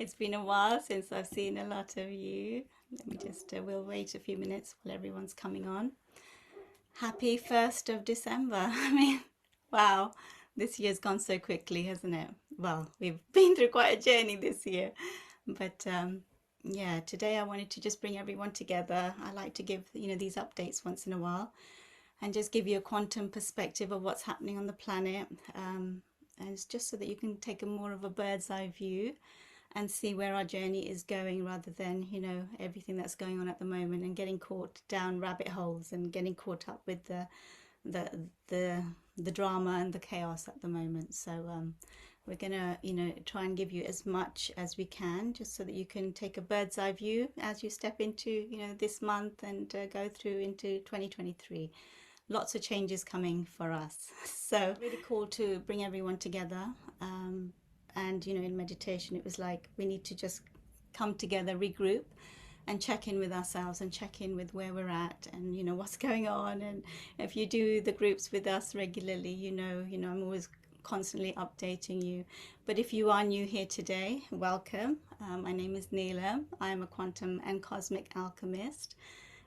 It's been a while since I've seen a lot of you. Let me just, we'll wait a few minutes while everyone's coming on. Happy 1st of December. I mean, wow, this year's gone so quickly, hasn't it? Well, we've been through quite a journey this year. But yeah, today I wanted to just bring everyone together. I like to give, these updates once in a while and just give you a quantum perspective of what's happening on the planet. And it's just so that you can take a more of a bird's eye view and see where our journey is going rather than, everything that's going on at the moment and getting caught down rabbit holes and getting caught up with the the the drama and the chaos at the moment. So we're gonna, try and give you as much as we can, just so that you can take a bird's eye view as you step into, this month and go through into 2023. Lots of changes coming for us. So really cool to bring everyone together. And in meditation it was like we need to just come together, regroup, and check in with ourselves and check in with where we're at and what's going on. And if you do the groups with us regularly, I'm always constantly updating you. But if you are new here today, welcome. My name is Neela. I am a quantum and cosmic alchemist,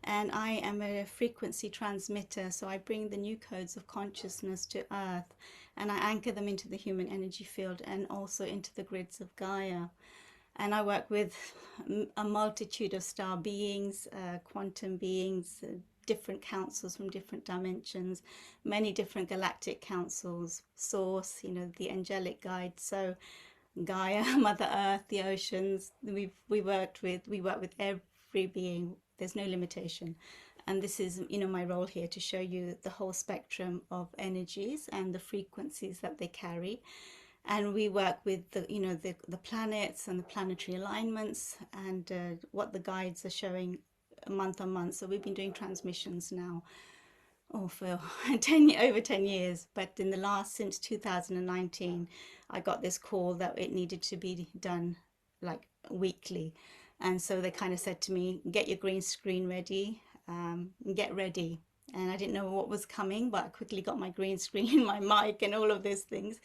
and I am a frequency transmitter. So I bring the new codes of consciousness to earth, and I anchor them into the human energy field and also into the grids of Gaia. And I work with a multitude of star beings, quantum beings, different councils from different dimensions, many different galactic councils, source, the angelic guide. So Gaia, Mother Earth, the oceans, we work with every being. There's no limitation. And this is, my role here to show you the whole spectrum of energies and the frequencies that they carry. And we work with the planets and the planetary alignments and what the guides are showing month on month. So we've been doing transmissions now for over 10 years, but in the last, since 2019, I got this call that it needed to be done like weekly. And so they kind of said to me, get your green screen ready, get ready. And I didn't know what was coming, but I quickly got my green screen, my mic and all of those things.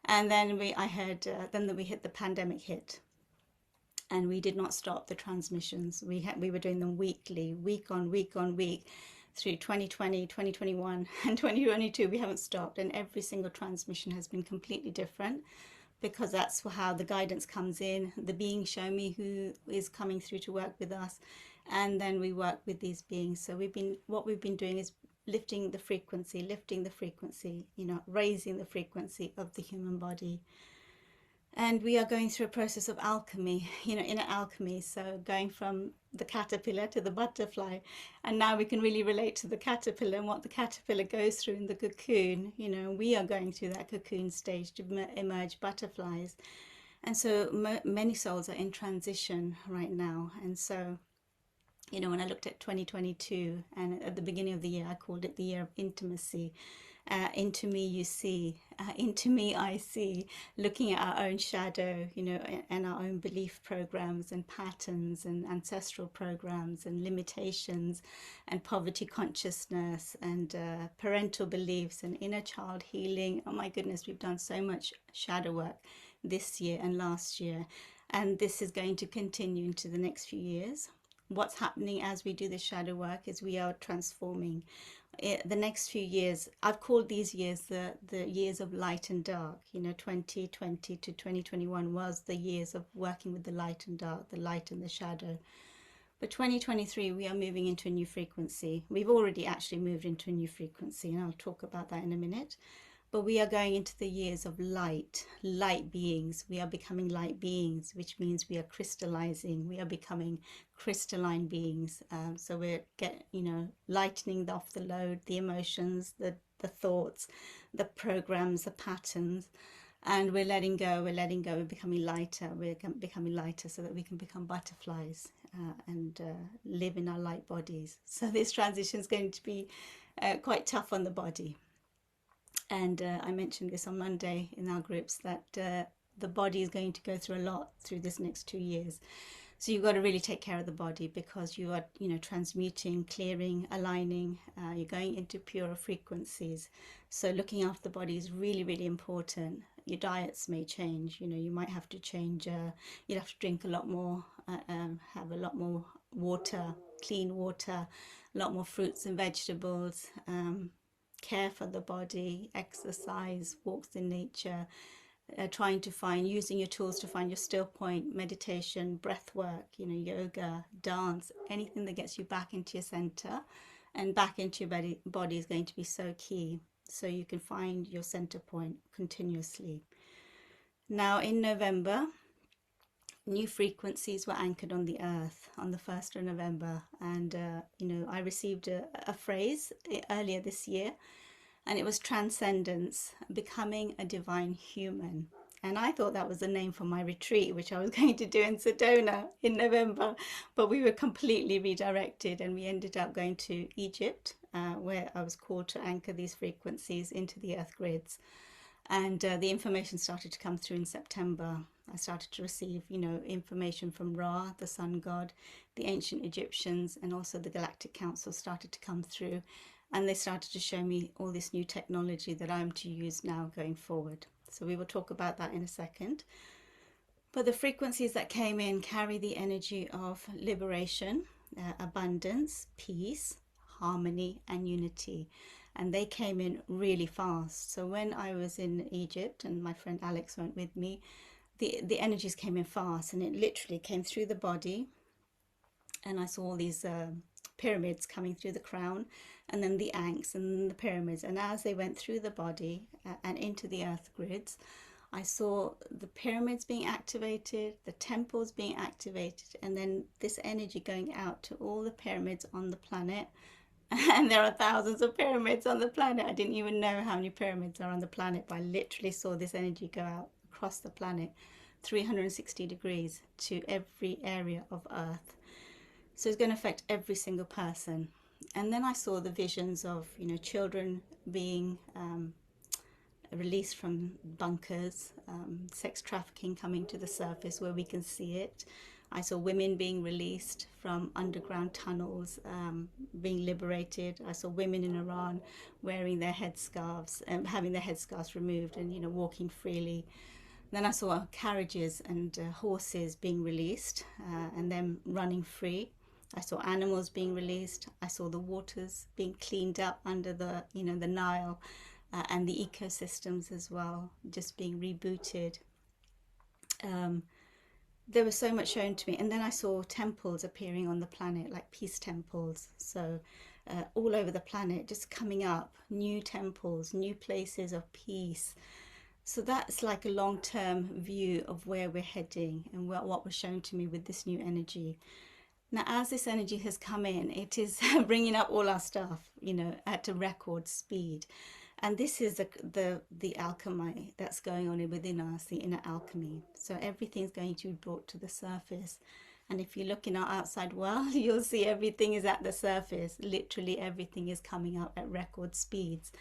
And then I heard, then we hit the pandemic hit, and we did not stop the transmissions. We were doing them weekly, week on week on week, through 2020, 2021, and 2022. We haven't stopped, and every single transmission has been completely different, because that's how the guidance comes in. The beings show me who is coming through to work with us, and then we work with these beings. So what we've been doing is lifting the frequency, raising the frequency of the human body. And we are going through a process of alchemy, inner alchemy. So going from the caterpillar to the butterfly. And now we can really relate to the caterpillar and what the caterpillar goes through in the cocoon. We are going through that cocoon stage to emerge butterflies. And so many souls are in transition right now. And so when I looked at 2022, and at the beginning of the year, I called it the year of intimacy. Into me you see, into me I see, looking at our own shadow, and our own belief programs and patterns and ancestral programs and limitations and poverty consciousness and parental beliefs and inner child healing. Oh my goodness, we've done so much shadow work this year and last year, and this is going to continue into the next few years. What's happening as we do this shadow work is we are transforming. The next few years, I've called these years the years of light and dark. 2020 to 2021 was the years of working with the light and dark, the light and the shadow. But 2023, we are moving into a new frequency. We've already actually moved into a new frequency, and I'll talk about that in a minute. But we are going into the years of light beings. We are becoming light beings, which means we are crystallizing. We are becoming crystalline beings. So we're lightening off the load, the emotions, the thoughts, the programs, the patterns, and we're letting go. We're becoming lighter. We're becoming lighter so that we can become butterflies and live in our light bodies. So this transition is going to be quite tough on the body. And I mentioned this on Monday in our groups, that the body is going to go through a lot through this next 2 years. So you've got to really take care of the body, because you are, transmuting, clearing, aligning. You're going into purer frequencies. So looking after the body is really, really important. your diets may change. You know, you might have to change, you'd have to drink a lot more, have a lot more water, clean water, a lot more fruits and vegetables, care for the body, exercise, walks in nature, trying to find, using your tools to find your still point, meditation, breath work, you know, yoga, dance, anything that gets you back into your center and back into your body is going to be so key. So you can find your center point continuously. Now in November, new frequencies were anchored on the earth on the 1st of November. And, you know, I received a phrase earlier this year, and it was Transcendence, becoming a divine human. And I thought that was the name for my retreat, which I was going to do in Sedona in November, but we were completely redirected and we ended up going to Egypt, where I was called to anchor these frequencies into the earth grids. And the information started to come through in September. I started to receive, you know, information from Ra, the sun god, the ancient Egyptians, and also the Galactic Council started to come through. And they started to show me all this new technology that I'm to use now going forward. So we will talk about that in a second. But the frequencies that came in carry the energy of liberation, abundance, peace, harmony, and unity. And they came in really fast. So when I was in Egypt and my friend Alex went with me, the energies came in fast, and it literally came through the body. And I saw all these pyramids coming through the crown, and then the ankhs and then the pyramids. And as they went through the body and into the earth grids, I saw the pyramids being activated, the temples being activated, and then this energy going out to all the pyramids on the planet. And there are thousands of pyramids on the planet. I didn't even know how many pyramids are on the planet, but I literally saw this energy go out across the planet 360 degrees to every area of Earth. So it's going to affect every single person. And then I saw the visions of, you know, children being released from bunkers, sex trafficking coming to the surface where we can see it. I saw women being released from underground tunnels, being liberated. I saw women in Iran wearing their headscarves and having their headscarves removed and, you know, walking freely. Then I saw carriages and horses being released and them running free. I saw animals being released. I saw the waters being cleaned up under the, you know, the Nile, and the ecosystems as well, just being rebooted. There was so much shown to me. And then I saw temples appearing on the planet, like peace temples. So all over the planet, just coming up, new temples, new places of peace. So that's like a long-term view of where we're heading and what was shown to me with this new energy. Now, as this energy has come in, it is bringing up all our stuff, you know, at a record speed. And this is the alchemy that's going on within us, the inner alchemy. So everything's going to be brought to the surface. And if you look in our outside world, you'll see everything is at the surface. Literally everything is coming up at record speeds.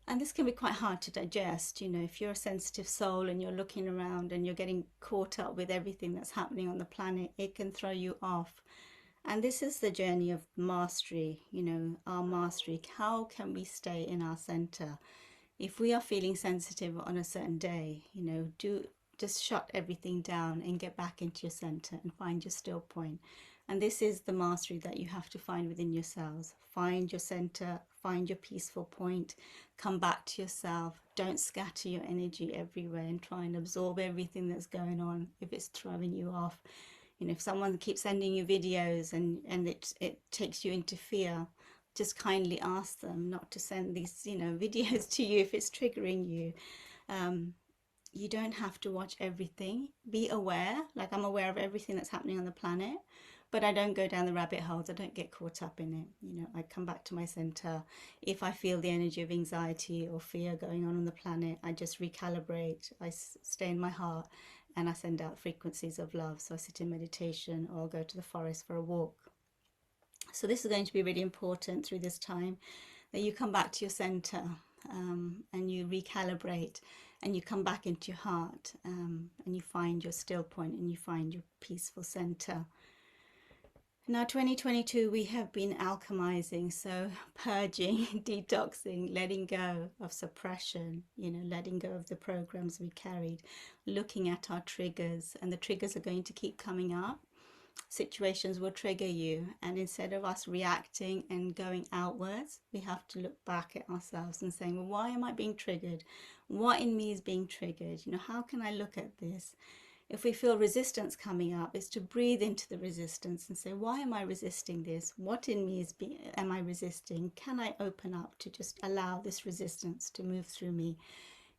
And this can be quite hard to digest. You know, if you're a sensitive soul and you're looking around and you're getting caught up with everything that's happening on the planet, it can throw you off. And this is the journey of mastery, you know, our mastery. How can we stay in our center? If we are feeling sensitive on a certain day, you know, just shut everything down and get back into your center and find your still point. And this is the mastery that you have to find within yourselves. Find your center, find your peaceful point, come back to yourself. Don't scatter your energy everywhere and try and absorb everything that's going on if it's throwing you off. You know, if someone keeps sending you videos and it takes you into fear, just kindly ask them not to send these, you know, videos to you if it's triggering you. You don't have to watch everything. Be aware, like I'm aware of everything that's happening on the planet, but I don't go down the rabbit holes. I don't get caught up in it. You know, I come back to my center. If I feel the energy of anxiety or fear going on the planet, I just recalibrate. I stay in my heart and I send out frequencies of love. So I sit in meditation or I'll go to the forest for a walk. So this is going to be really important through this time, that you come back to your center and you recalibrate and you come back into your heart and you find your still point and you find your peaceful center. Now, 2022, we have been alchemizing, so purging, detoxing, letting go of suppression, letting go of the programs we carried, looking at our triggers, and the triggers are going to keep coming up. Situations will trigger you, and instead of us reacting and going outwards, we have to look back at ourselves and saying, well, why am I being triggered? What in me is being triggered? How can I look at this? If we feel resistance coming up, is to breathe into the resistance and say, why am I resisting this? What in me am I resisting? Can I open up to just allow this resistance to move through me?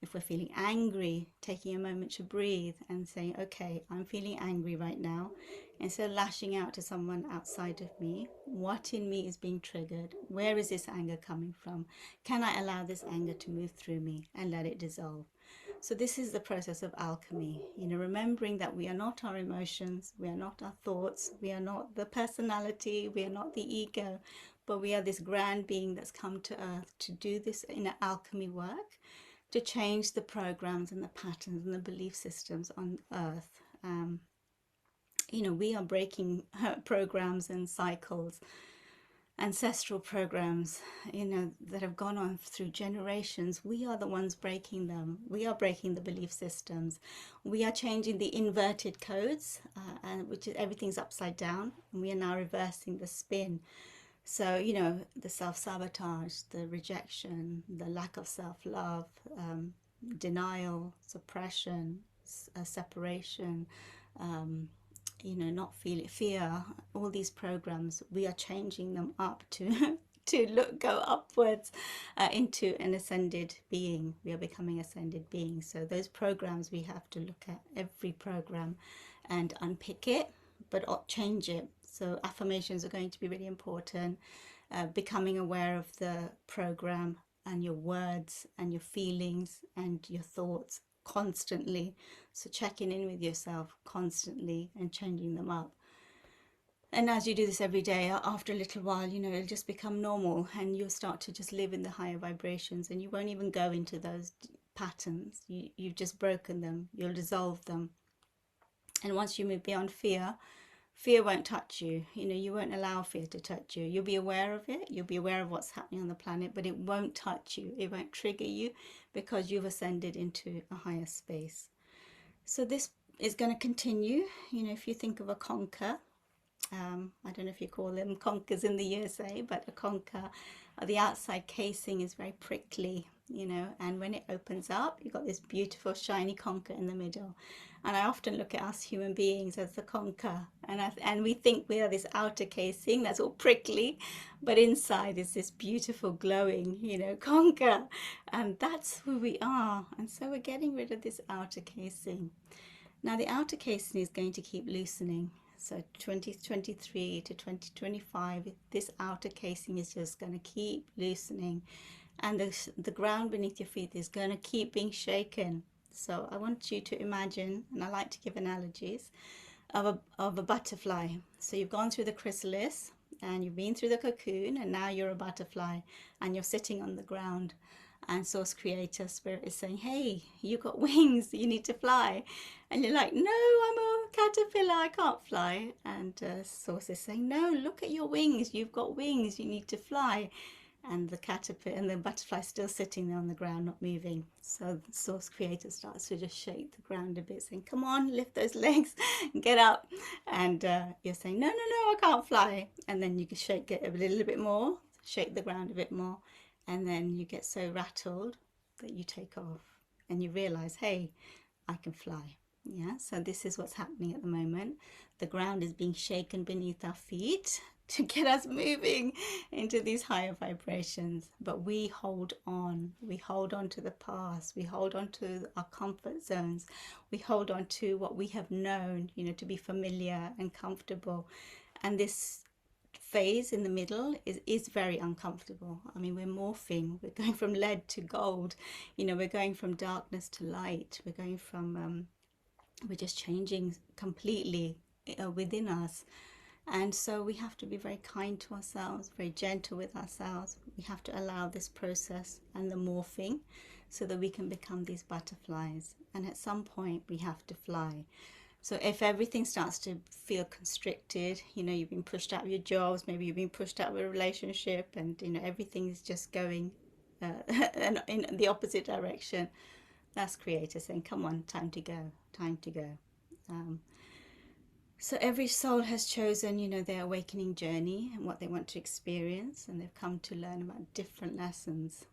If we're feeling angry, taking a moment to breathe and saying, okay, I'm feeling angry right now. Instead of lashing out to someone outside of me, what in me is being triggered? Where is this anger coming from? Can I allow this anger to move through me and let it dissolve? So this is the process of alchemy, remembering that we are not our emotions, we are not our thoughts, we are not the personality, we are not the ego, but we are this grand being that's come to earth to do this inner alchemy work, to change the programs and the patterns and the belief systems on earth. We are breaking programs and cycles, ancestral programs, that have gone on through generations. We are the ones breaking them. We are breaking the belief systems. We are changing the inverted codes, which is everything's upside down, and we are now reversing the spin. So, the self-sabotage, the rejection, the lack of self-love, denial, suppression, separation, not feeling fear, all these programs, we are changing them up to go upwards into an ascended being. We are becoming ascended beings. So those programs, we have to look at every program and unpick it, but change it. So affirmations are going to be really important. Becoming aware of the program and your words and your feelings and your thoughts constantly. So checking in with yourself constantly and changing them up. And as you do this every day, after a little while, it'll just become normal, and you'll start to just live in the higher vibrations, and you won't even go into those patterns. You've just broken them. You'll dissolve them. And once you move beyond fear, fear won't touch you. You won't allow fear to touch you. You'll be aware of it. You'll be aware of what's happening on the planet, but it won't touch you. It won't trigger you because you've ascended into a higher space. So this is going to continue. If you think of a conker, I don't know if you call them conkers in the USA, but a conker, the outside casing is very prickly, and when it opens up, you've got this beautiful shiny conker in the middle. And I often look at us human beings as the conker, and we think we are this outer casing that's all prickly, but inside is this beautiful glowing, conker, and that's who we are. And so we're getting rid of this outer casing. Now the outer casing is going to keep loosening. So 2023 to 2025, this outer casing is just going to keep loosening, and the ground beneath your feet is going to keep being shaken. So I want you to imagine, and I like to give analogies, of a butterfly. So you've gone through the chrysalis and you've been through the cocoon, and now you're a butterfly and you're sitting on the ground. And Source Creator Spirit is saying, hey, you got wings, you need to fly. And you're like, no, I'm a caterpillar, I can't fly. And Source is saying, no, look at your wings, you've got wings, you need to fly. And the caterpillar and the butterfly still sitting there on the ground, not moving. So the Source Creator starts to just shake the ground a bit, saying, come on, lift those legs, get up. And you're saying, no, I can't fly. And then you can shake it a little bit more, shake the ground a bit more. And then you get so rattled that you take off and you realize, hey, I can fly. Yeah, so this is what's happening at the moment. The ground is being shaken beneath our feet to get us moving into these higher vibrations. But we hold on. We hold on to the past. We hold on to our comfort zones. We hold on to what we have known, to be familiar and comfortable. And this phase in the middle is very uncomfortable. I mean, we're morphing. We're going from lead to gold. We're going from darkness to light. We're going from, we're just changing completely within us. And so we have to be very kind to ourselves, very gentle with ourselves. We have to allow this process and the morphing so that we can become these butterflies. And at some point we have to fly. So if everything starts to feel constricted, you've been pushed out of your jobs, maybe you've been pushed out of a relationship, and everything is just going in the opposite direction, that's Creator saying, come on, time to go, time to go. Um, so every soul has chosen, their awakening journey and what they want to experience, and they've come to learn about different lessons.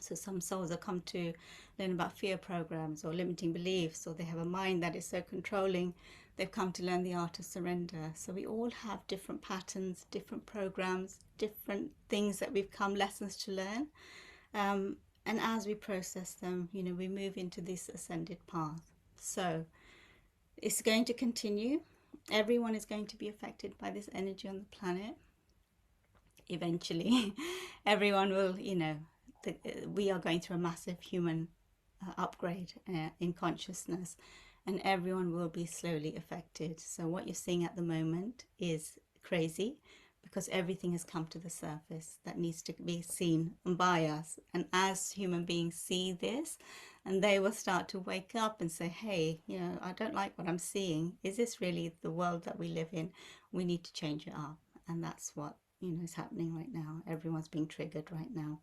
So some souls have come to learn about fear programs or limiting beliefs, or they have a mind that is so controlling. They've come to learn the art of surrender. So we all have different patterns, different programs, different things that we've come, lessons to learn. And as we process them, we move into this ascended path. So it's going to continue. Everyone is going to be affected by this energy on the planet. Eventually, everyone will, we are going through a massive human upgrade in consciousness, and everyone will be slowly affected. So what you're seeing at the moment is crazy, because everything has come to the surface that needs to be seen by us. And as human beings see this, and they will start to wake up and say, hey, I don't like what I'm seeing. Is this really the world that we live in? We need to change it up. And that's what is happening right now. Everyone's being triggered right now.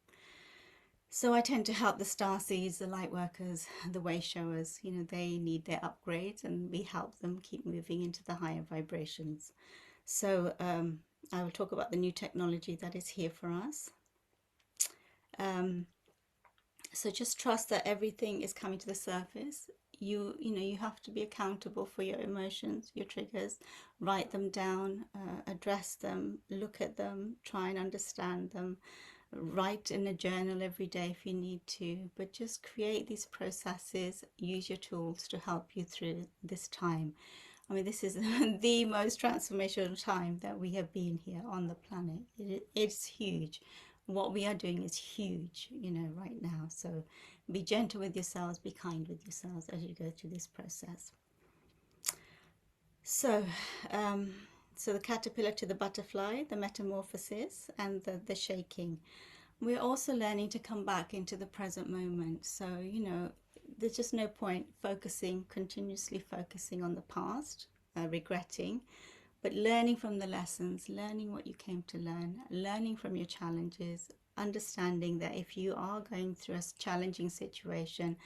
So I tend to help the star seeds, the light workers, the way showers. They need their upgrades, and we help them keep moving into the higher vibrations. So I will talk about the new technology that is here for us. So just trust that everything is coming to the surface. You have to be accountable for your emotions, your triggers. Write them down, address them, look at them, try and understand them. Write in a journal every day if you need to, but just create these processes. Use your tools to help you through this time. I mean, this is the most transformational time that we have been here on the planet. It's huge. What we are doing is huge, right now. So be gentle with yourselves, be kind with yourselves as you go through this process. So, so the caterpillar to the butterfly, the metamorphosis, and the shaking. We're also learning to come back into the present moment. So, there's just no point continuously focusing on the past, regretting, but learning from the lessons, learning what you came to learn, learning from your challenges, understanding that if you are going through a challenging situation,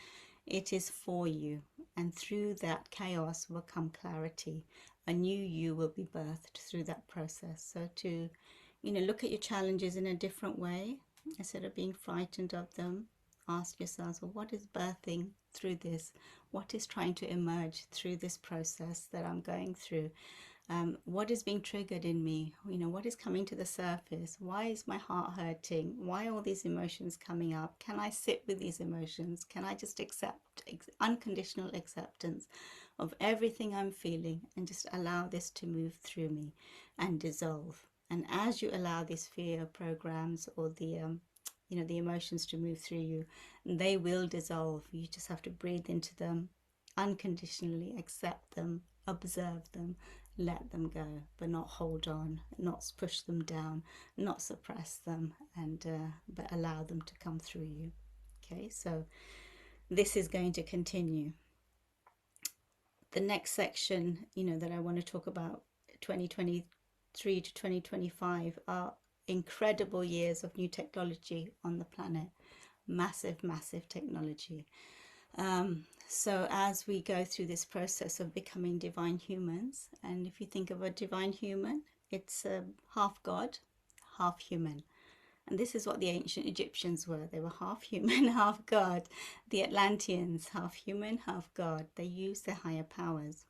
it is for you. And through that chaos will come clarity. A new you will be birthed through that process. So to, look at your challenges in a different way, instead of being frightened of them, ask yourselves, well, what is birthing through this? What is trying to emerge through this process that I'm going through? What is being triggered in me? What is coming to the surface? Why is my heart hurting? Why are all these emotions coming up? Can I sit with these emotions? Can I just accept unconditional acceptance of everything I'm feeling, and just allow this to move through me and dissolve? And as you allow these fear programs or the the emotions to move through you, they will dissolve. You just have to breathe into them, unconditionally accept them, observe them, let them go, but not hold on, not push them down, not suppress them, and but allow them to come through you. Okay, so this is going to continue. The next section, that I want to talk about, 2023 to 2025, are incredible years of new technology on the planet. Massive, massive technology. So as we go through this process of becoming divine humans, and if you think of a divine human, it's half God, half human. And this is what the ancient Egyptians were. They were half human, half God. The Atlanteans, half human, half God. They used their higher powers.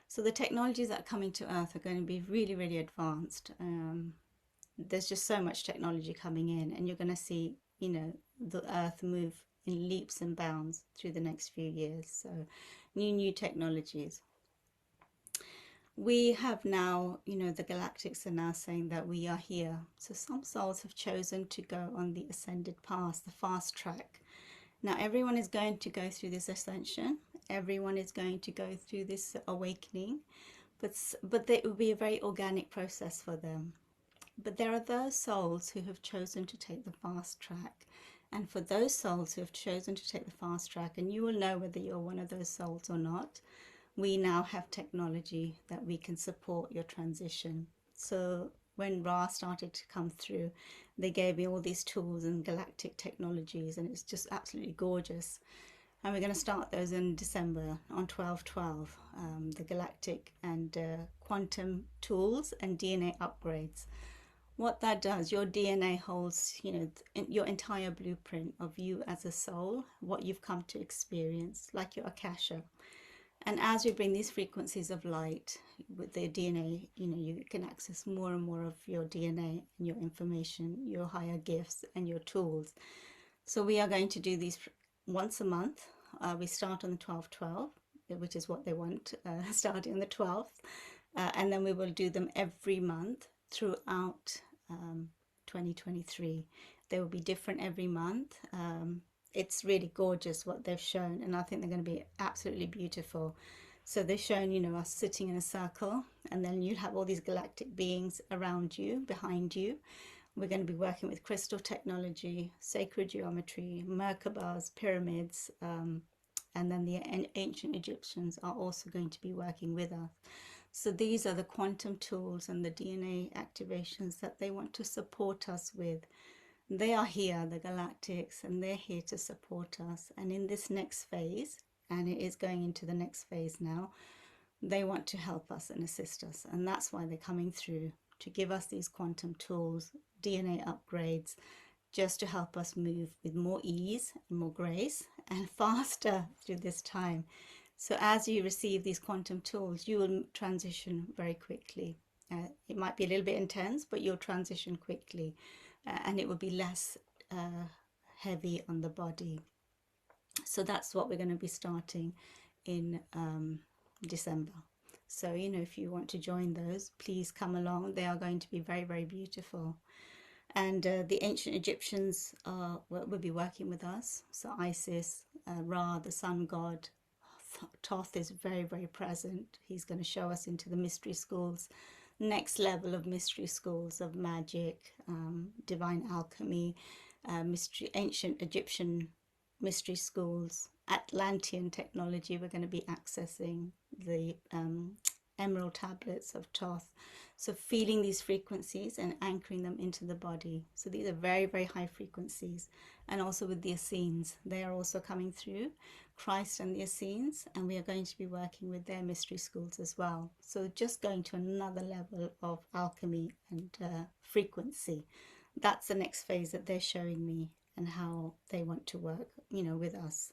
So the technologies that are coming to Earth are going to be really, really advanced. There's just so much technology coming in, and you're going to see, the Earth move in leaps and bounds through the next few years. So new technologies. We have now, the Galactics are now saying that we are here. So some souls have chosen to go on the ascended path, the fast track. Now everyone is going to go through this ascension. Everyone is going to go through this awakening, but it will be a very organic process for them. But there are those souls who have chosen to take the fast track. And for those souls who have chosen to take the fast track, and you will know whether you're one of those souls or not, we now have technology that we can support your transition. So when Ra started to come through, they gave me all these tools and galactic technologies, and it's just absolutely gorgeous. And we're going to start those in December on 12/12, the galactic and quantum tools and DNA upgrades. What that does, your DNA holds, your entire blueprint of you as a soul, what you've come to experience, like your akasha. And as we bring these frequencies of light with the DNA, you can access more and more of your DNA and your information, your higher gifts and your tools. So we are going to do these once a month. We start on the 12/12, which is what they want, starting on the 12th. And then we will do them every month throughout 2023. They will be different every month. It's really gorgeous what they've shown, and I think they're going to be absolutely beautiful. So they've shown, us sitting in a circle, and then you have all these galactic beings around you, behind you. We're going to be working with crystal technology, sacred geometry, Merkabahs, pyramids, and then the ancient Egyptians are also going to be working with us. So these are the quantum tools and the DNA activations that they want to support us with. They are here, the Galactics, and they're here to support us. And in this next phase, and it is going into the next phase now, they want to help us and assist us. And that's why they're coming through, to give us these quantum tools, DNA upgrades, just to help us move with more ease and more grace and faster through this time. So as you receive these quantum tools, you will transition very quickly. It might be a little bit intense, but you'll transition quickly, and it will be less heavy on the body. So that's what we're going to be starting in December. So, if you want to join those, please come along. They are going to be very, very beautiful. And the ancient Egyptians will be working with us. So Isis, Ra, the sun god, Thoth is very, very present. He's going to show us into the mystery schools, next level of mystery schools of magic, divine alchemy, ancient Egyptian mystery schools, Atlantean technology. We're going to be accessing the emerald tablets of Thoth. So feeling these frequencies and anchoring them into the body. So these are very, very high frequencies. And also with the Essenes, they are also coming through, Christ and the Essenes, and we are going to be working with their mystery schools as well. So just going to another level of alchemy and frequency. That's the next phase that they're showing me, and how they want to work, with us.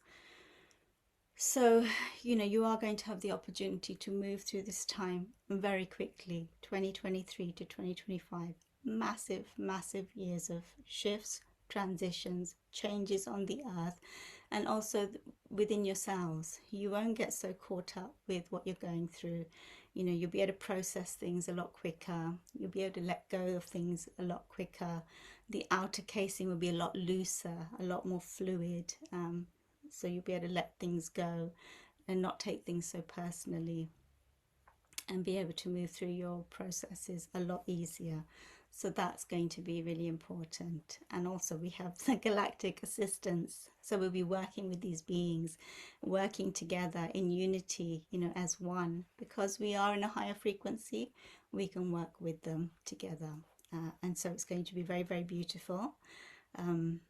So, you are going to have the opportunity to move through this time very quickly, 2023 to 2025. Massive, massive years of shifts, transitions, changes on the earth, and also within yourselves. You won't get so caught up with what you're going through. You'll be able to process things a lot quicker. You'll be able to let go of things a lot quicker. The outer casing will be a lot looser, a lot more fluid. So you'll be able to let things go and not take things so personally, and be able to move through your processes a lot easier. So that's going to be really important. And also we have the galactic assistance. So we'll be working with these beings, working together in unity, as one. Because we are in a higher frequency, we can work with them together. And so it's going to be very, very beautiful in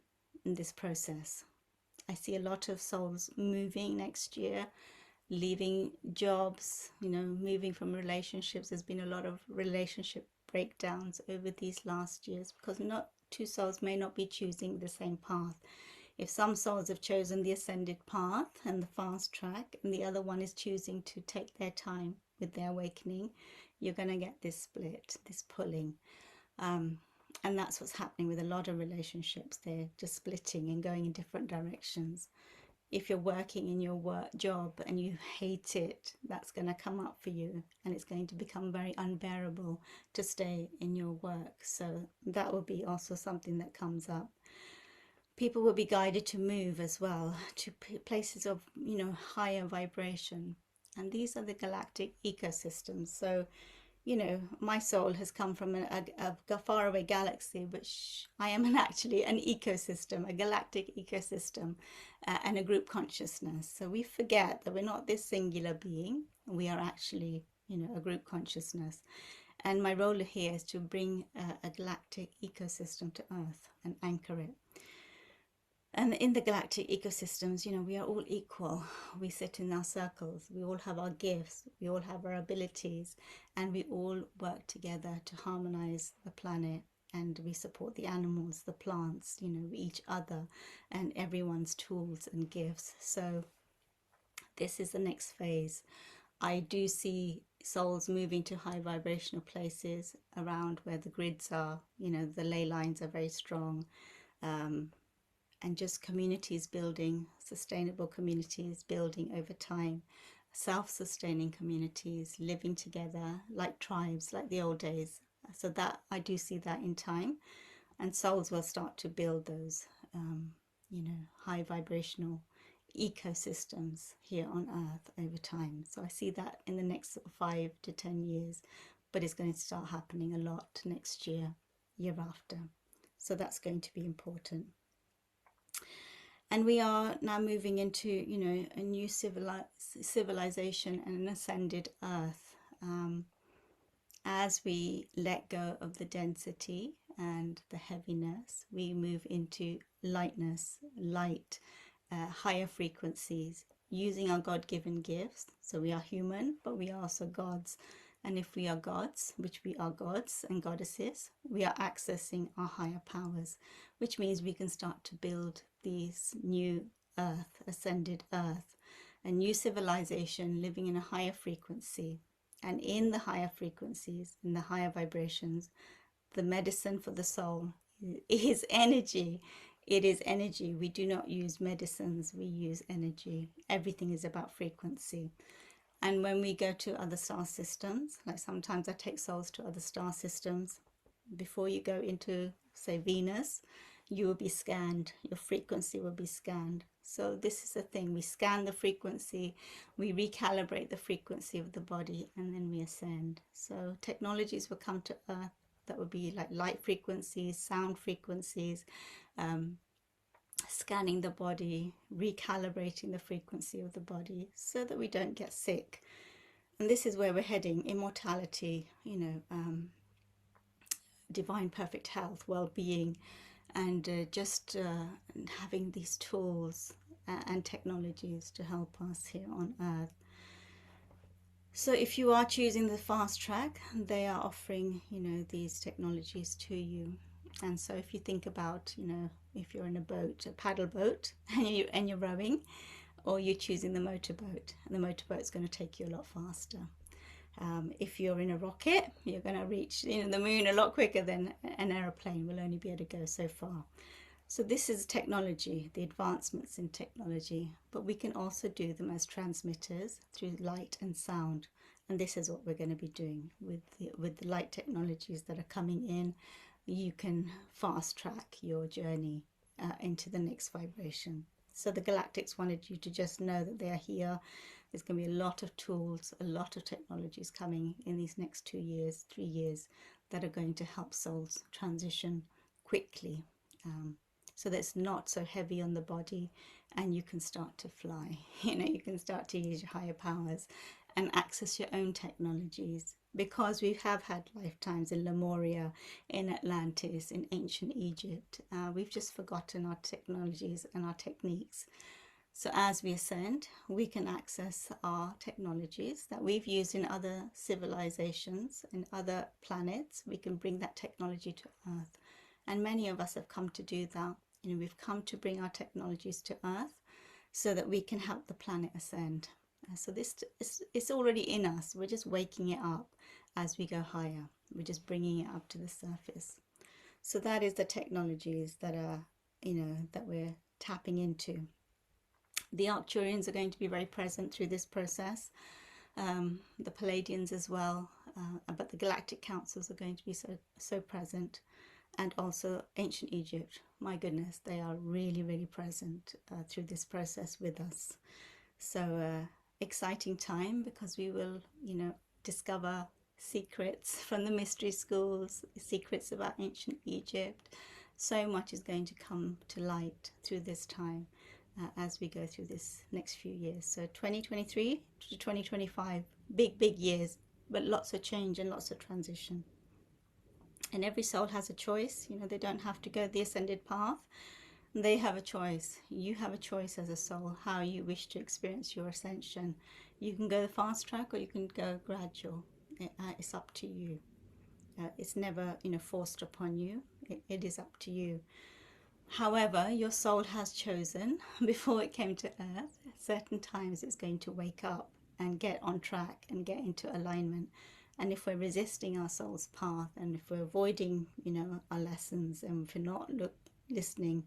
this process. I see a lot of souls moving next year, leaving jobs, moving from relationships. There's been a lot of relationship breakdowns over these last years, because not two souls may not be choosing the same path. If some souls have chosen the ascended path and the fast track, and the other one is choosing to take their time with their awakening, you're going to get this split, this pulling. And that's what's happening with a lot of relationships. They're just splitting and going in different directions. If you're working in your job and you hate it, that's going to come up for you, and it's going to become very unbearable to stay in your work. So that will be also something that comes up. People will be guided to move as well to places of, higher vibration. And these are the galactic ecosystems. So you know, my soul has come from a faraway galaxy, which I am actually an ecosystem, a galactic ecosystem, and a group consciousness. So we forget that we're not this singular being. We are actually, you know, a group consciousness. And my role here is to bring a galactic ecosystem to Earth and anchor it. And in the galactic ecosystems, you know, we are all equal. We sit in our circles. We all have our gifts. We all have our abilities. And we all work together to harmonize the planet. And we support the animals, the plants, you know, each other and everyone's tools and gifts. So this is the next phase. I do see souls moving to high vibrational places around where the grids are, you know, the ley lines are very strong. And just communities building, sustainable communities building over time, self-sustaining communities living together like tribes, like the old days. So that I do see that in time, and souls will start to build those, you know, high vibrational ecosystems here on Earth over time. So I see that in the next 5 to 10 years, but it's going to start happening a lot next year, year after. So that's going to be important. And we are now moving into, you know, a new civilization and an ascended Earth. As we let go of the density and the heaviness, we move into lightness, light, higher frequencies, using our God-given gifts. So we are human, but we are also gods. And if we are gods, which we are gods and goddesses, we are accessing our higher powers, which means we can start to build these new Earth, ascended Earth, a new civilization living in a higher frequency. And in the higher frequencies, in the higher vibrations, the medicine for the soul is energy. It is energy. We do not use medicines, we use energy. Everything is about frequency. And when we go to other star systems, like sometimes I take souls to other star systems, before you go into, say, Venus, you will be scanned, your frequency will be scanned. So this is the thing, we scan the frequency, we recalibrate the frequency of the body, and then we ascend. So technologies will come to Earth that would be like light frequencies, sound frequencies, scanning the body, recalibrating the frequency of the body so that we don't get sick. And this is where we're heading, immortality, you know, divine perfect health, well-being, and just having these tools and technologies to help us here on Earth. So if you are choosing the fast track, they are offering, you know, these technologies to you. And so if you think about, you know, if you're in a boat, a paddle boat, and you're rowing, or you're choosing the motorboat, and the motorboat's going to take you a lot faster. If you're in a rocket, you're going to reach, you know, the moon a lot quicker than an aeroplane will only be able to go so far. So this is technology, the advancements in technology, but we can also do them as transmitters through light and sound. And this is what we're going to be doing with the light technologies that are coming in. You can fast track your journey into the next vibration. So the Galactics wanted you to just know that they are here. There's going to be a lot of tools, a lot of technologies coming in these next 2 years, 3 years that are going to help souls transition quickly. So that it's not so heavy on the body, and you can start to fly. You know, you can start to use your higher powers and access your own technologies, because we have had lifetimes in Lemuria, in Atlantis, in ancient Egypt. We've just forgotten our technologies and our techniques. So as we ascend, we can access our technologies that we've used in other civilizations, in other planets. We can bring that technology to Earth. And many of us have come to do that. You know, we've come to bring our technologies to Earth so that we can help the planet ascend. So this it's already in us. We're just waking it up as we go higher. We're just bringing it up to the surface. So that is the technologies that are, you know, that we're tapping into. The Arcturians are going to be very present through this process. The Palladians as well, but the Galactic Councils are going to be so present. And also ancient Egypt, my goodness, they are really, really present through this process with us. So exciting time, because we will, you know, discover secrets from the mystery schools, secrets about ancient Egypt. So much is going to come to light through this time as we go through this next few years. So 2023 to 2025, big years, but lots of change and lots of transition. And every soul has a choice. You know, they don't have to go the ascended path. They have a choice. You have a choice as a soul how you wish to experience your ascension. You can go the fast track or you can go gradual. It's up to you. It's never, you know, forced upon you. It is up to you. However, your soul has chosen before it came to earth, certain times it's going to wake up and get on track and get into alignment. And if we're resisting our soul's path, and if we're avoiding, you know, our lessons, and if we're not listening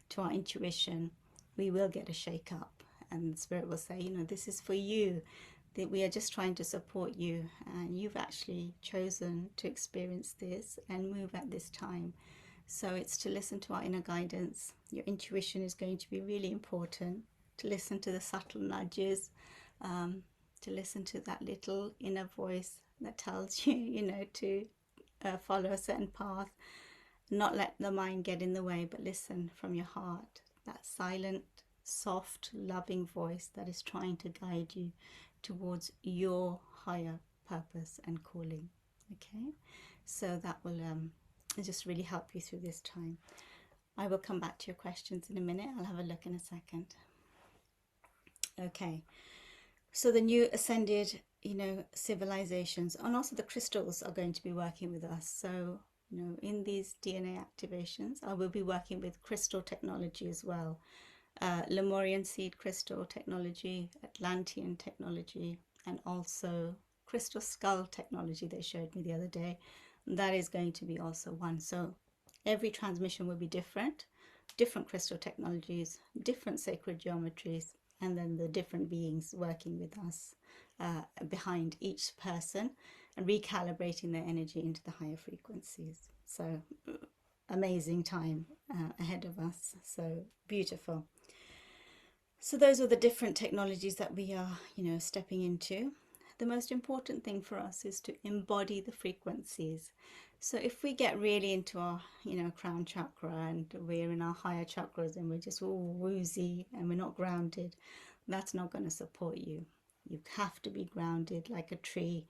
to our intuition, we will get a shake up. And the Spirit will say, you know, this is for you, that we are just trying to support you, and you've actually chosen to experience this and move at this time. So it's to listen to our inner guidance. Your intuition is going to be really important, to listen to the subtle nudges, to listen to that little inner voice that tells you, you know, to follow a certain path, not let the mind get in the way, but listen from your heart, that silent, soft, loving voice that is trying to guide you towards your higher purpose and calling. Okay, so that will just really help you through this time. I will come back to your questions in a minute. I'll have a look in a second. Okay, so the new ascended, you know, civilizations, and also the crystals are going to be working with us. So, you know, in these DNA activations, I will be working with crystal technology as well. Lemurian seed crystal technology, Atlantean technology, and also crystal skull technology they showed me the other day. That is going to be also one. So every transmission will be different crystal technologies, different sacred geometries, and then the different beings working with us behind each person and recalibrating their energy into the higher frequencies. So amazing time ahead of us. So beautiful. So those are the different technologies that we are, you know, stepping into. The most important thing for us is to embody the frequencies. So if we get really into our, you know, crown chakra, and we're in our higher chakras and we're just all woozy and we're not grounded, that's not going to support you. You have to be grounded like a tree,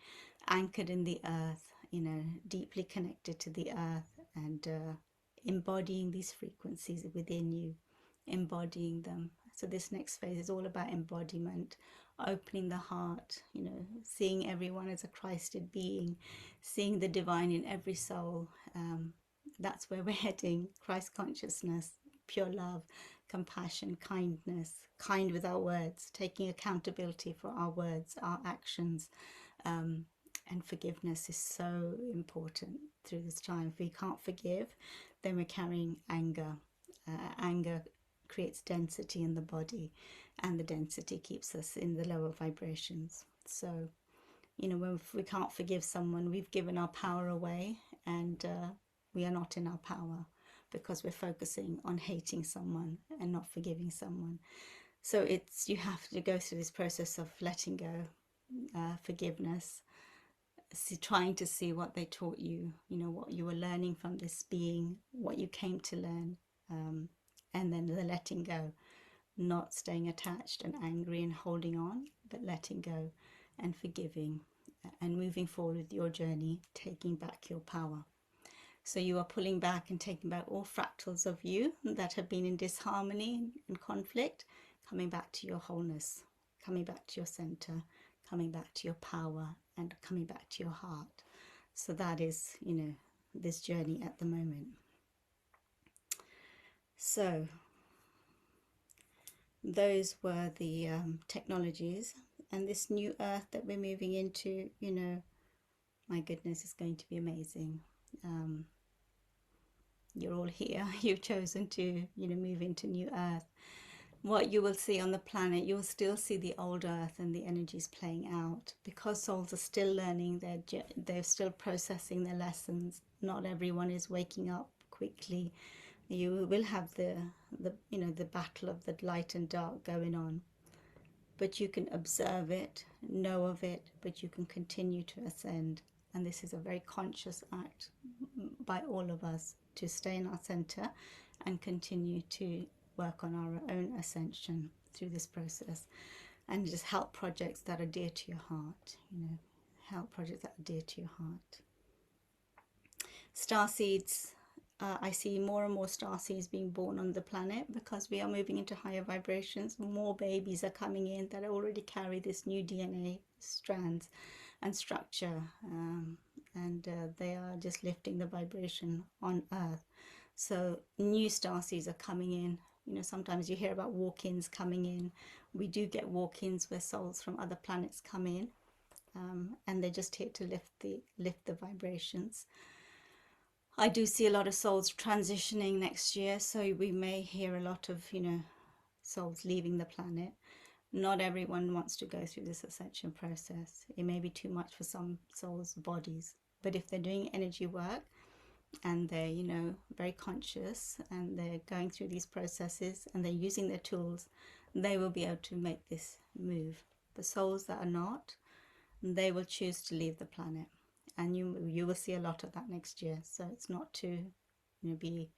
anchored in the earth, you know, deeply connected to the earth, and embodying these frequencies within you, embodying them. So this next phase is all about embodiment, opening the heart, you know, seeing everyone as a Christed being, seeing the divine in every soul. That's where we're heading. Christ consciousness, pure love, compassion, kindness, kind with our words, taking accountability for our words, our actions. And forgiveness is so important through this time. If we can't forgive, then we're carrying anger. Anger creates density in the body, and the density keeps us in the lower vibrations. So, you know, if we can't forgive someone, we've given our power away, and we are not in our power because we're focusing on hating someone and not forgiving someone. So it's, you have to go through this process of letting go, forgiveness, trying to see what they taught you, you know, what you were learning from this being, what you came to learn, and then the letting go, not staying attached and angry and holding on, but letting go and forgiving and moving forward with your journey, taking back your power. So you are pulling back and taking back all fractals of you that have been in disharmony and conflict, coming back to your wholeness, coming back to your center, coming back to your power, and coming back to your heart. So that is, you know, this journey at the moment. So those were the technologies, and this new earth that we're moving into, you know, my goodness, is going to be amazing. You're all here. You've chosen to, you know, move into new earth. What you will see on the planet, you'll still see the old earth and the energies playing out, because souls are still learning, they're still processing their lessons. Not everyone is waking up quickly. You will have the you know, the battle of the light and dark going on, but you can observe it, know of it, but you can continue to ascend And this is a very conscious act by all of us to stay in our center and continue to work on our own ascension through this process, and just help projects that are dear to your heart, help projects that are dear to your heart. Star seeds, I see more and more star seeds being born on the planet because we are moving into higher vibrations. More babies are coming in that already carry this new DNA strands and structure, and they are just lifting the vibration on Earth. So new star seeds are coming in. Sometimes you hear about walk-ins coming in. We do get walk-ins where souls from other planets come in, and they're just here to lift the vibrations. I do see a lot of souls transitioning next year, so we may hear a lot of souls leaving the planet. Not everyone wants to go through this ascension process. It may be too much for some souls' bodies, but if they're doing energy work and they're very conscious and they're going through these processes and they're using their tools, they will be able to make this move. The souls that are not, they will choose to leave the planet, and you will see a lot of that next year. So it's not to be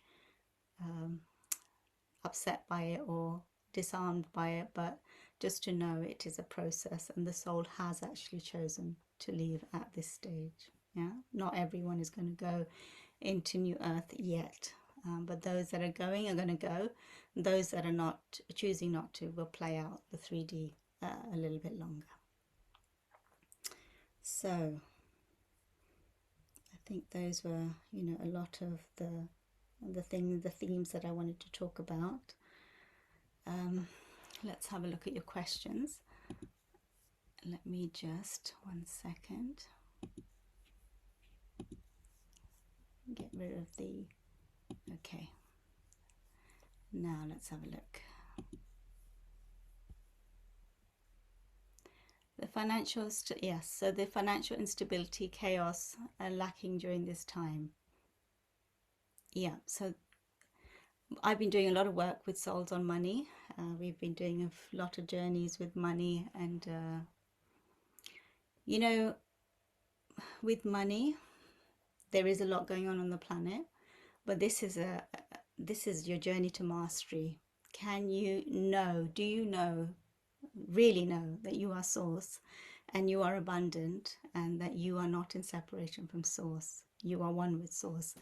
upset by it or disarmed by it, but just to know it is a process, and the soul has actually chosen to leave at this stage. Not everyone is going to go into New Earth yet, but those that are going to go. Those that are not choosing not to will play out the 3D a little bit longer. So I think those were a lot of the themes that I wanted to talk about. Let's have a look at your questions. Let me just 1 second get rid of the okay. Now let's have a look. The financial so the financial instability, chaos are lacking during this time. So I've been doing a lot of work with souls on money. We've been doing a lot of journeys with money, and with money there is a lot going on the planet, but this is your journey to mastery. Do you really know that you are source and you are abundant, and that you are not in separation from source? You are one with source.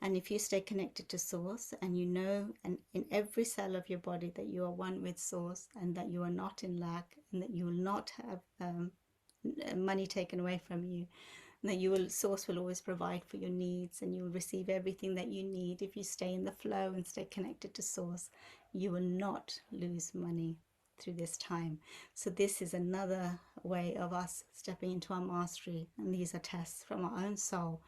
And if you stay connected to source, and and in every cell of your body that you are one with source, and that you are not in lack, and that you will not have money taken away from you, that source will always provide for your needs, and you will receive everything that you need. If you stay in the flow and stay connected to source, you will not lose money through this time. So this is another way of us stepping into our mastery, and these are tests from our own soul.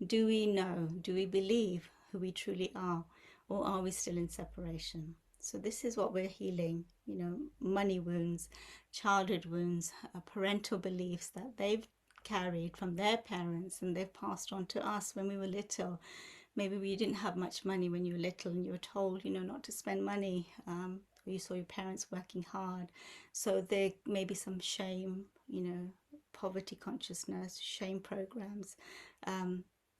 Do we know, do we believe who we truly are, or are we still in separation? So this is what we're healing, money wounds, childhood wounds, parental beliefs that they've carried from their parents and they've passed on to us when we were little. Maybe we didn't have much money when you were little, and you were told, not to spend money. You saw your parents working hard. So there may be some shame, poverty consciousness, shame programs.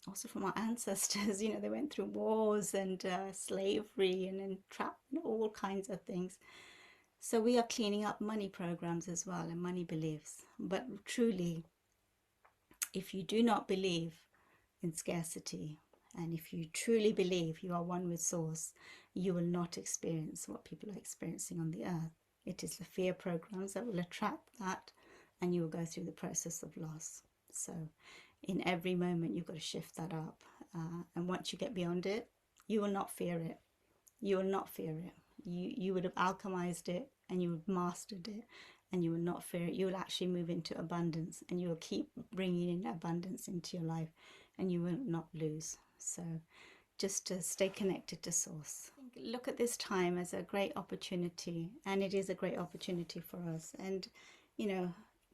Also from our ancestors, they went through wars and slavery and entrapment, all kinds of things. So we are cleaning up money programs as well, and money beliefs. But truly, if you do not believe in scarcity, and if you truly believe you are one with source, you will not experience what people are experiencing on the earth. It is the fear programs that will attract that, and you will go through the process of loss. So in every moment, you've got to shift that up. And once you get beyond it, you will not fear it. You will not fear it. You would have alchemized it, and you would have mastered it, and you will not fear it. You will actually move into abundance, and you will keep bringing in abundance into your life, and you will not lose. So just to stay connected to source. Look at this time as a great opportunity, and it is a great opportunity for us. And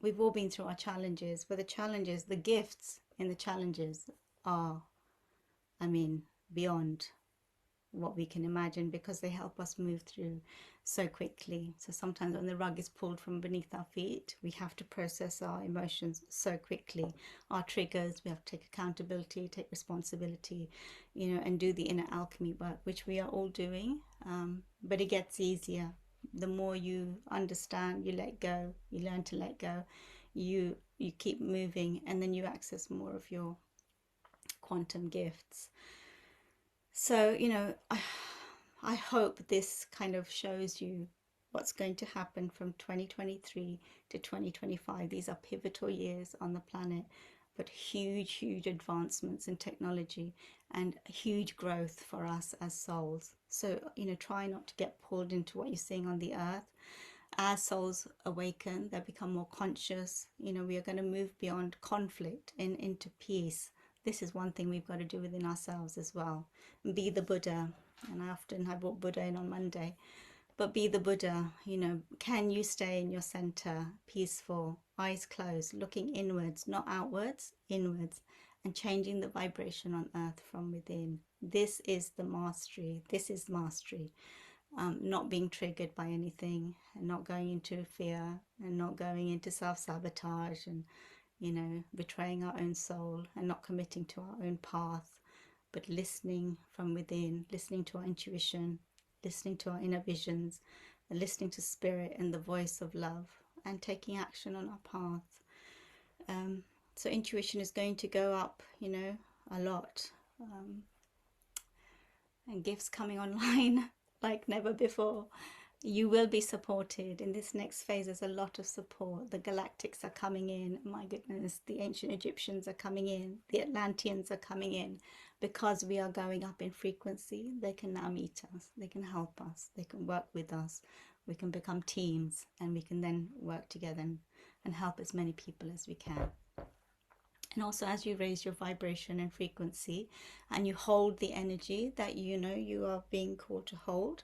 we've all been through our challenges, but the gifts in the challenges are, beyond what we can imagine, because they help us move through so quickly. So sometimes when the rug is pulled from beneath our feet, we have to process our emotions so quickly, our triggers. We have to take accountability, take responsibility, you know, and do the inner alchemy work, which we are all doing. But it gets easier the more you understand, you let go, you learn to let go, you keep moving, and then you access more of your quantum gifts. So, you know, I hope this kind of shows you what's going to happen from 2023 to 2025. These are pivotal years on the planet, but huge, huge advancements in technology and huge growth for us as souls. So, you know, try not to get pulled into what you're seeing on the earth. As souls awaken, they become more conscious. You know, we are going to move beyond conflict and into peace. This is one thing we've got to do within ourselves as well. Be the Buddha. And I brought Buddha in on Monday. But be the Buddha, you know, can you stay in your center, peaceful, eyes closed, looking inwards, not outwards, inwards, and changing the vibration on earth from within. This is the mastery. This is mastery. Not being triggered by anything, and not going into fear, and not going into self-sabotage, and, you know, betraying our own soul, and not committing to our own path, but listening from within, listening to our intuition, listening to our inner visions, and listening to spirit and the voice of love, and taking action on our path. So intuition is going to go up, you know, a lot. And gifts coming online like never before. You will be supported in this next phase. There's a lot of support. The Galactics are coming in. My goodness, the ancient Egyptians are coming in. The Atlanteans are coming in. Because we are going up in frequency, they can now meet us. They can help us. They can work with us. We can become teams, and we can then work together and help as many people as we can. And also, as you raise your vibration and frequency, and you hold the energy that you know you are being called to hold,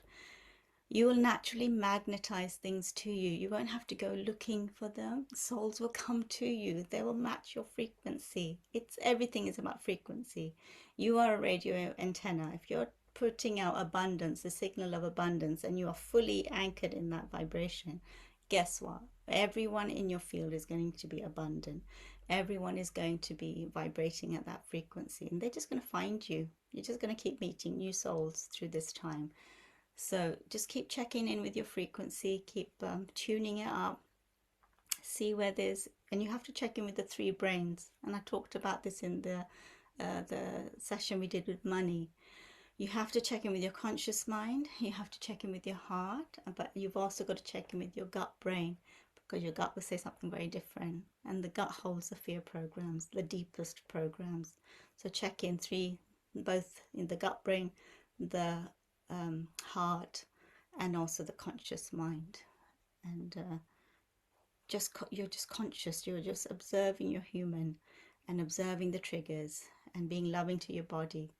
you will naturally magnetize things to you. You won't have to go looking for them. Souls will come to you. They will match your frequency. Everything is about frequency. You are a radio antenna. If you're putting out abundance, the signal of abundance, and you are fully anchored in that vibration, guess what? Everyone in your field is going to be abundant. Everyone is going to be vibrating at that frequency, and they're just going to find you. You're just going to keep meeting new souls through this time. So just keep checking in with your frequency, keep tuning it up, see where there's, and you have to check in with the 3 brains. And I talked about this in the session we did with money. You have to check in with your conscious mind, you have to check in with your heart, but you've also got to check in with your gut brain, because your gut will say something very different. And the gut holds the fear programs, the deepest programs. So check in 3, both in the gut brain, the heart, and also the conscious mind. And you're just conscious, you're just observing your human, and observing the triggers, and being loving to your body,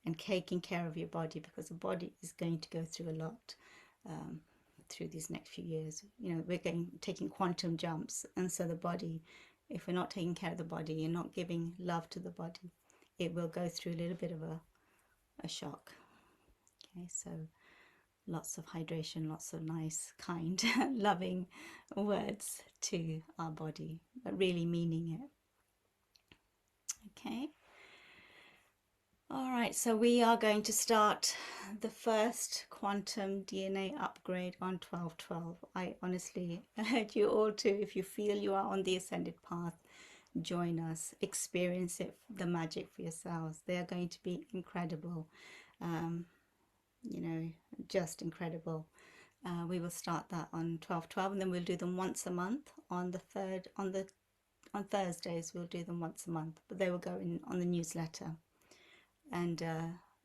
and taking care of your body, because the body is going to go through a lot through these next few years. You know, we're taking quantum jumps, and so the body, if we're not taking care of the body and not giving love to the body, it will go through a little bit of a shock. Okay, so lots of hydration, lots of nice, kind, loving words to our body, but really meaning it. Okay. All right, so we are going to start the first quantum DNA upgrade on 12/12. I honestly urge you all to, if you feel you are on the ascended path, join us, experience it, the magic for yourselves. They are going to be incredible, you know, just incredible. We will start that on 12/12, and then we'll do them once a month. On Thursdays we'll do them once a month, but they will go in on the newsletter. And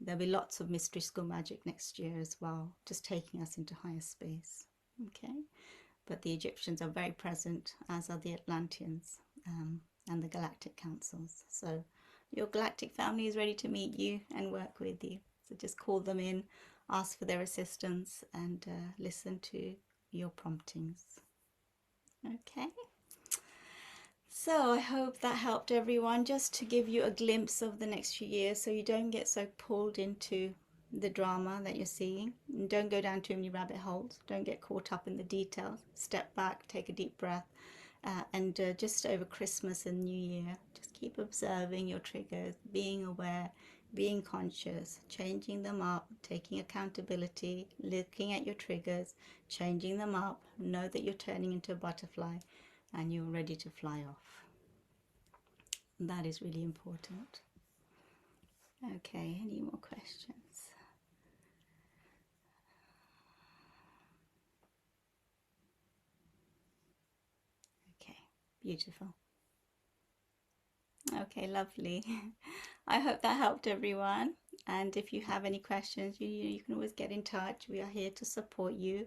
there'll be lots of Mystery School Magic next year as well, just taking us into higher space. Okay, but the Egyptians are very present, as are the Atlanteans and the Galactic Councils. So your Galactic family is ready to meet you and work with you. So just call them in, ask for their assistance, and listen to your promptings. Okay. So I hope that helped everyone, just to give you a glimpse of the next few years, so you don't get so pulled into the drama that you're seeing. And don't go down too many rabbit holes. Don't get caught up in the details. Step back, take a deep breath, and just over Christmas and New Year, just keep observing your triggers, being aware, being conscious, changing them up, taking accountability, looking at your triggers, changing them up. Know that you're turning into a butterfly and you're ready to fly off. That is really important. Okay, any more questions? Okay, beautiful. Okay, lovely. I hope that helped everyone. And if you have any questions, you can always get in touch. We are here to support you.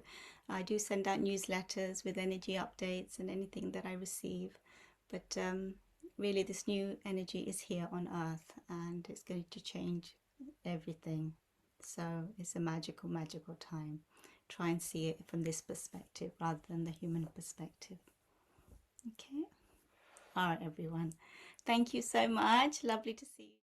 I do send out newsletters with energy updates and anything that I receive. But really, this new energy is here on Earth and it's going to change everything. So it's a magical, magical time. Try and see it from this perspective rather than the human perspective. Okay. All right, everyone. Thank you so much. Lovely to see you.